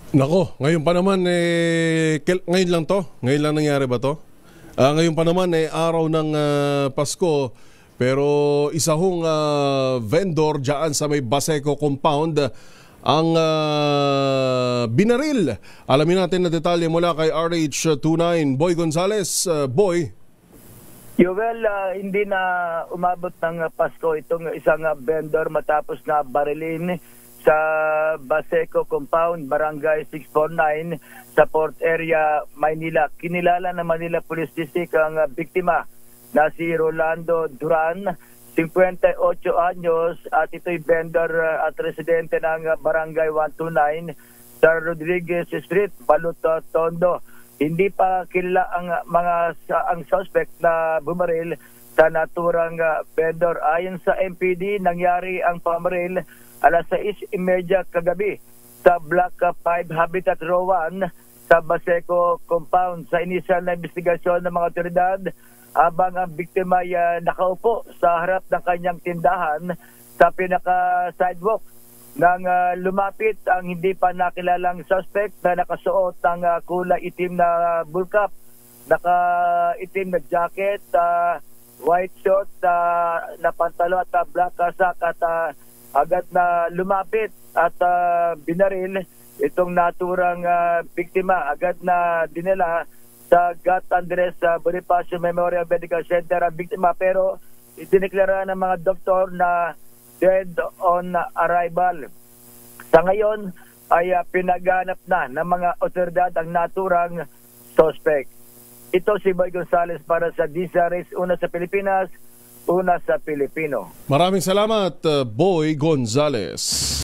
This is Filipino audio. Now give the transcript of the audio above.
Nako, ngayon pa naman ngayon lang to? Ngayon lang nangyari ba to? Ngayon pa naman araw ng Pasko, pero isa hong vendor diyan sa may Baseco compound ang binaril. Alamin natin na detalye mula kay RH29 Boy Gonzales. Boy. Yuvel, hindi na umabot ng Pasko itong isang vendor matapos na barilin sa Baseco Compound, Barangay 649 sa Port Area, Maynila. Kinilala ng Manila Police District ang biktima na si Rolando Duran, 58 anyos, at ito'y vendor at residente ng Barangay 129 sa Rodriguez Street, Balut, Tondo. Hindi pa kilala ang suspect na bumaril sa naturang vendor. Ayon sa MPD, nangyari ang pamaril alas 6:30 kagabi sa Block 5 Habitat Row 1 sa Baseco Compound. Sa inisyal na investigasyon ng mga otoridad, habang ang biktima ay nakaupo sa harap ng kanyang tindahan sa pinaka-sidewalk nang lumapit ang hindi pa nakilalang suspect na nakasuot ng kulay itim na bulkap, naka-itim na jacket, white short na pantalo at black sack, at agad na lumapit at binaril itong naturang biktima. Agad na dinala sa Gat Andres Bonifacio Memorial Medical Center ang biktima, pero idineklara ng mga doktor na dead on arrival. Sa ngayon ay pinaganap na ng mga otoridad ang naturang suspect. Ito si Boy Gonzales para sa DZRH, una sa Pilipinas, una sa Pilipino. Maraming salamat, Boy Gonzales.